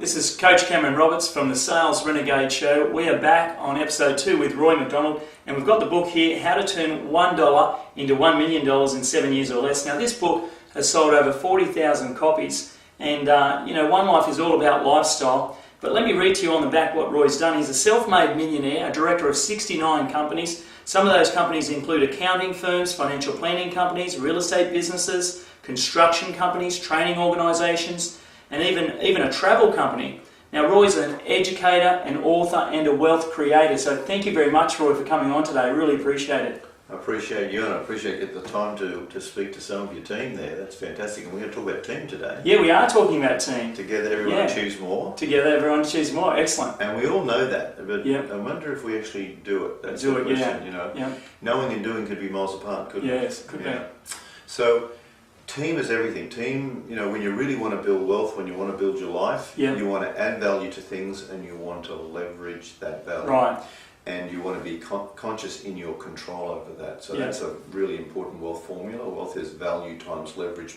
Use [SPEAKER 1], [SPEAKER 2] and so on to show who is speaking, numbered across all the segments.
[SPEAKER 1] this is Coach Cameron Roberts from the Sales Renegade Show. We are back on episode 2 with Roy McDonald, and we've got the book here, How to Turn $1 into $1 Million in 7 years or less. Now, this book has sold over 40,000 copies, and One Life is all about lifestyle. But let me read to you on the back what Roy's done. He's a self-made millionaire, a director of 69 companies. Some of those companies include accounting firms, financial planning companies, real estate businesses, construction companies, training organisations, and even a travel company. Now, Roy's an educator, an author, and a wealth creator. So thank you very much, Roy, for coming on today. I really appreciate it.
[SPEAKER 2] I appreciate you, and I appreciate getting the time to speak to some of your team there. That's fantastic. And we're going to talk about team today.
[SPEAKER 1] Yeah, we are talking about team.
[SPEAKER 2] Together, everyone achieves more.
[SPEAKER 1] Together, everyone achieves more. Excellent.
[SPEAKER 2] And we all know that, but I wonder if we actually do it. That's the question, Knowing and doing could be miles apart, couldn't it?
[SPEAKER 1] Yes, could be.
[SPEAKER 2] So, team is everything. Team, when you really want to build wealth, when you want to build your life, you want to add value to things and you want to leverage that value.
[SPEAKER 1] Right.
[SPEAKER 2] And you want to be conscious in your control over that. So that's a really important wealth formula. Wealth is value times leverage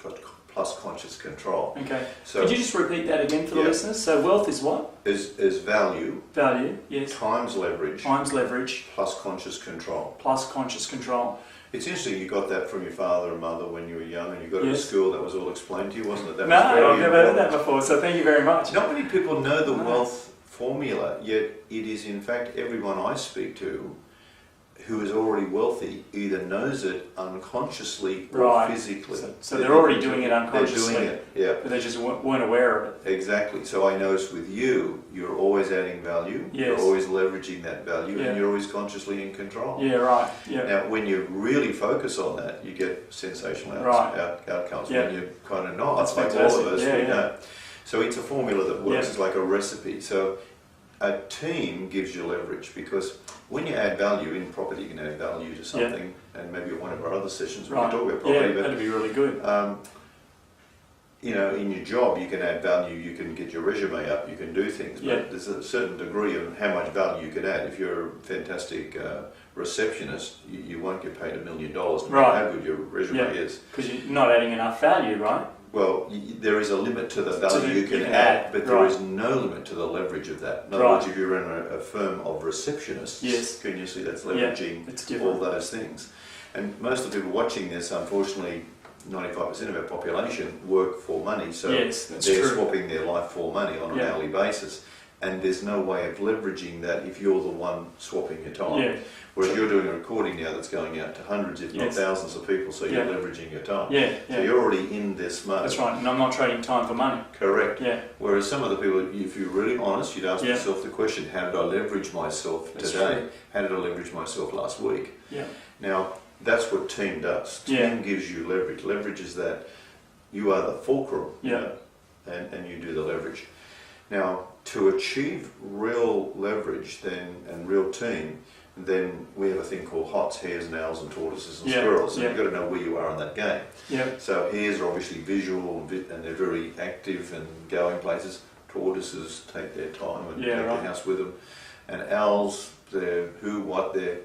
[SPEAKER 2] plus conscious control.
[SPEAKER 1] Okay.
[SPEAKER 2] So
[SPEAKER 1] could you just repeat that again for the listeners? So wealth is what?
[SPEAKER 2] Is value.
[SPEAKER 1] Value, yes.
[SPEAKER 2] Times leverage.
[SPEAKER 1] Times leverage.
[SPEAKER 2] Plus conscious control.
[SPEAKER 1] Plus conscious control.
[SPEAKER 2] It's interesting you got that from your father and mother when you were young, and you got it at school. That was all explained to you, wasn't it?
[SPEAKER 1] No, I've never heard that before, so thank you very much.
[SPEAKER 2] Not many people know the wealth formula, yet it is in fact everyone I speak to who is already wealthy either knows it unconsciously or physically.
[SPEAKER 1] So they're already doing it unconsciously.
[SPEAKER 2] They're doing it,
[SPEAKER 1] but they just weren't aware of it.
[SPEAKER 2] Exactly. So I noticed with you, you're always adding value, you're always leveraging that value, and you're always consciously in control.
[SPEAKER 1] Yeah, right. Yeah.
[SPEAKER 2] Now, when you really focus on that, you get sensational outcomes. When you're kind of not, it's like all of us, we know. So it's a formula that works. It's like a recipe. So a team gives you leverage, because when you add value in property, you can add value to something, and maybe at one of our other sessions we can talk about property.
[SPEAKER 1] Yeah, that'd be really good.
[SPEAKER 2] In your job, you can add value, you can get your resume up, you can do things, but there's a certain degree of how much value you can add. If you're a fantastic receptionist, you won't get paid $1 million no matter how good your resume is.
[SPEAKER 1] Because you're not adding enough value, right?
[SPEAKER 2] Well, there is a limit to the value you can add, but there is no limit to the leverage of that. In other words, if you run a firm of receptionists, can you see that's leveraging all those things? And most of the people watching this, unfortunately, 95% of our population work for money, so they're swapping their life for money on an hourly basis. And there's no way of leveraging that if you're the one swapping your time. Whereas you're doing a recording now that's going out to hundreds, if not thousands of people, so you're leveraging your time. So you're already in this mode.
[SPEAKER 1] That's right, and I'm not trading time for money.
[SPEAKER 2] Correct. Whereas some other people, if you're really honest, you'd ask yourself the question, how did I leverage myself today? How did I leverage myself last week? Now, that's what team does. Team gives you leverage. Leverage is that you are the fulcrum, and you do the leverage. Now, to achieve real leverage and real team, then we have a thing called HOTS, hares, and owls, and tortoises and squirrels. And you've got to know where you are in that game. So hares are obviously visual and they're very active and going places. Tortoises take their time and take the house with them. And owls, they're who, what, they're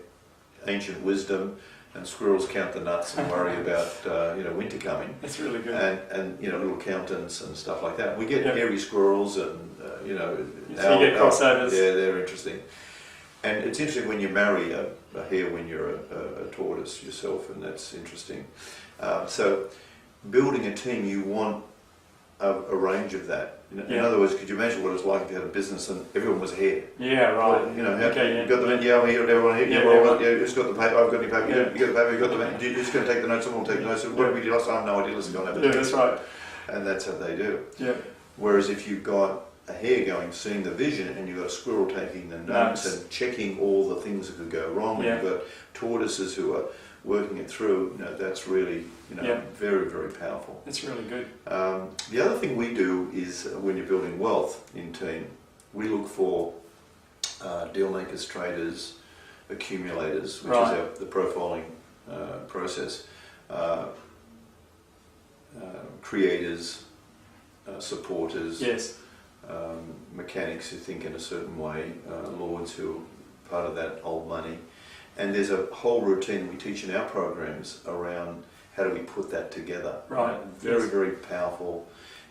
[SPEAKER 2] ancient wisdom. And squirrels count the nuts and worry about winter coming.
[SPEAKER 1] That's really good.
[SPEAKER 2] And little accountants and stuff like that. We get hairy squirrels and
[SPEAKER 1] so you get crossovers.
[SPEAKER 2] Yeah, they're interesting. And it's interesting when you marry a hare when you're a tortoise yourself, and that's interesting. So building a team, you want a range of that. In other words, could you imagine what it was like if you had a business and everyone was a hare?
[SPEAKER 1] Yeah, right.
[SPEAKER 2] Well, you've got the men, I'm here, and everyone here, who's got the paper, I've got any paper, you got the paper, you've got the men, you're just going to take the notes, someone will take the notes, what did we do last time? I have no idea, let's go and have a
[SPEAKER 1] that's right.
[SPEAKER 2] And that's how they do. Whereas if you've got a hare going, seeing the vision, and you've got a squirrel taking the notes and checking all the things that could go wrong, and you've got tortoises who are working it through, that's really, very, very powerful.
[SPEAKER 1] It's really good.
[SPEAKER 2] The other thing we do is when you're building wealth in team, we look for deal makers, traders, accumulators, which is the profiling process, creators, supporters, mechanics who think in a certain way, lords who are part of that old money. And there's a whole routine we teach in our programs around how do we put that together.
[SPEAKER 1] Right.
[SPEAKER 2] Very, very powerful.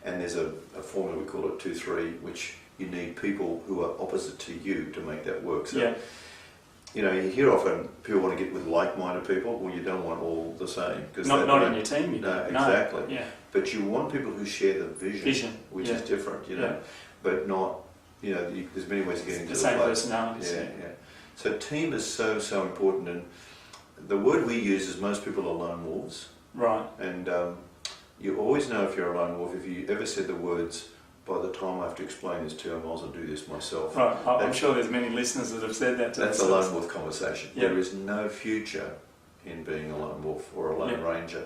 [SPEAKER 2] And there's a formula, we call it 2-3, which you need people who are opposite to you to make that work. So, you know, you hear often people want to get with like-minded people. Well, you don't want all the same.
[SPEAKER 1] Not on your team, you
[SPEAKER 2] no, exactly.
[SPEAKER 1] No. Yeah.
[SPEAKER 2] But you want people who share the vision. Which is different, you know. But not, you know, there's many ways of getting to the
[SPEAKER 1] same personalities.
[SPEAKER 2] Yeah. So team is so important, and the word we use is most people are lone wolves.
[SPEAKER 1] Right.
[SPEAKER 2] And you always know if you're a lone wolf if you ever said the words, by the time I have to explain this to you, I might as well do this myself.
[SPEAKER 1] Right. I'm sure there's many listeners that have said that to
[SPEAKER 2] That's
[SPEAKER 1] themselves.
[SPEAKER 2] a lone wolf conversation.
[SPEAKER 1] Yep.
[SPEAKER 2] There is no future in being a lone wolf or a lone ranger.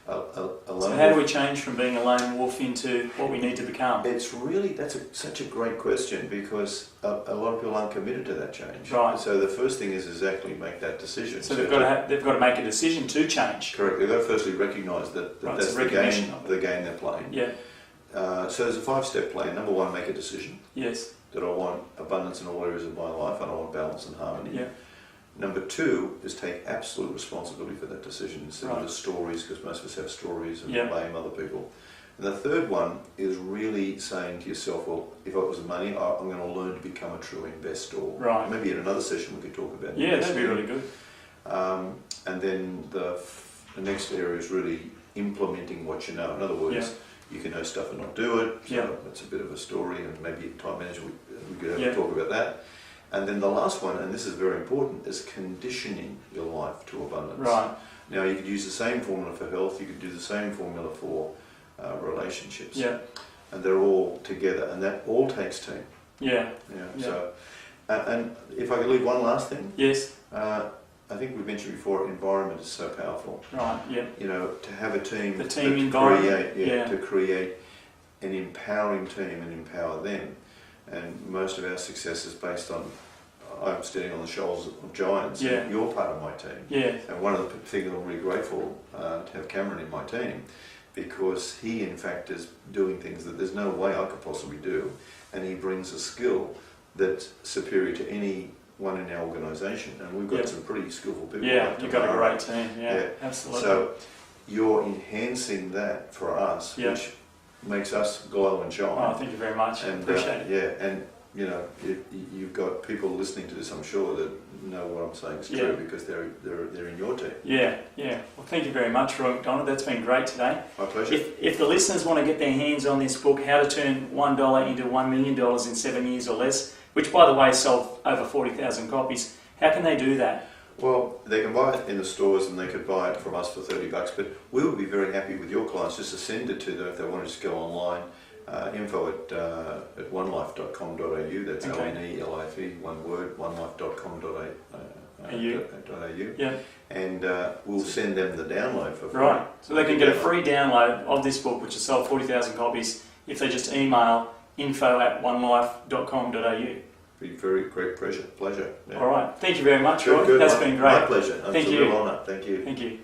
[SPEAKER 1] So how do we change from being a lone wolf into what we need to become?
[SPEAKER 2] It's really, such a great question, because a lot of people aren't committed to that change.
[SPEAKER 1] Right.
[SPEAKER 2] So the first thing is exactly make that decision.
[SPEAKER 1] So they've got to make a decision to change.
[SPEAKER 2] Correct. They've got to firstly recognise that that's the game they're playing.
[SPEAKER 1] Yeah.
[SPEAKER 2] So there's a 5-step plan. Number 1, make a decision.
[SPEAKER 1] Yes.
[SPEAKER 2] That I want abundance in all areas of my life, and I want balance and harmony.
[SPEAKER 1] Yeah.
[SPEAKER 2] Number 2 is take absolute responsibility for that decision instead of the stories, because most of us have stories and blame other people. And the third one is really saying to yourself, well, if it was money, I'm going to learn to become a true investor.
[SPEAKER 1] Right.
[SPEAKER 2] Maybe in another session we could talk about
[SPEAKER 1] investing. That'd be really good.
[SPEAKER 2] And then the next area is really implementing what you know. In other words, you can know stuff and not do it. So it's a bit of a story, and maybe time management, we could have a talk about that. And then the last one, and this is very important, is conditioning your life to abundance.
[SPEAKER 1] Right.
[SPEAKER 2] Now, you could use the same formula for health, you could do the same formula for relationships.
[SPEAKER 1] Yeah.
[SPEAKER 2] And they're all together, and that all takes team.
[SPEAKER 1] Yeah.
[SPEAKER 2] So, and if I could leave one last thing.
[SPEAKER 1] Yes.
[SPEAKER 2] I think we mentioned before, environment is so powerful.
[SPEAKER 1] Right, yeah.
[SPEAKER 2] You know, to have a team,
[SPEAKER 1] to
[SPEAKER 2] create an empowering team and empower them. And most of our success is based on, I'm standing on the shoulders of giants.
[SPEAKER 1] Yeah.
[SPEAKER 2] You're part of my team.
[SPEAKER 1] Yeah.
[SPEAKER 2] And one of the things I'm really grateful to have Cameron in my team, because he in fact is doing things that there's no way I could possibly do, and he brings a skill that's superior to anyone in our organisation, and we've got some pretty skillful people.
[SPEAKER 1] Yeah, you've got a great team. Yeah, absolutely.
[SPEAKER 2] So you're enhancing that for us, which makes us glow and shine.
[SPEAKER 1] Oh, thank you very much.
[SPEAKER 2] And,
[SPEAKER 1] appreciate it.
[SPEAKER 2] Yeah, and you know, you've got people listening to this, I'm sure, that know what I'm saying is true, because they're in your team.
[SPEAKER 1] Yeah. Well, thank you very much, Roy McDonald. That's been great today.
[SPEAKER 2] My pleasure.
[SPEAKER 1] If the listeners want to get their hands on this book, How to Turn $1 into $1 Million in 7 years or less, which, by the way, sold over 40,000 copies, how can they do that?
[SPEAKER 2] Well, they can buy it in the stores, and they could buy it from us for $30, but we would be very happy with your clients just to send it to them if they want to just go online. Info at onelife.com.au. That's ONELIFE, one word, onelife.com.au.
[SPEAKER 1] Yeah.
[SPEAKER 2] And we'll send them the download for free.
[SPEAKER 1] Right. So they can get a free download of this book, which has sold 40,000 copies, if they just email info@onelife.com.au.
[SPEAKER 2] Be very great pleasure. Yeah.
[SPEAKER 1] All right. Thank you very much, Roy. That's been great.
[SPEAKER 2] My pleasure. It's a real honour. Thank you.
[SPEAKER 1] Thank you.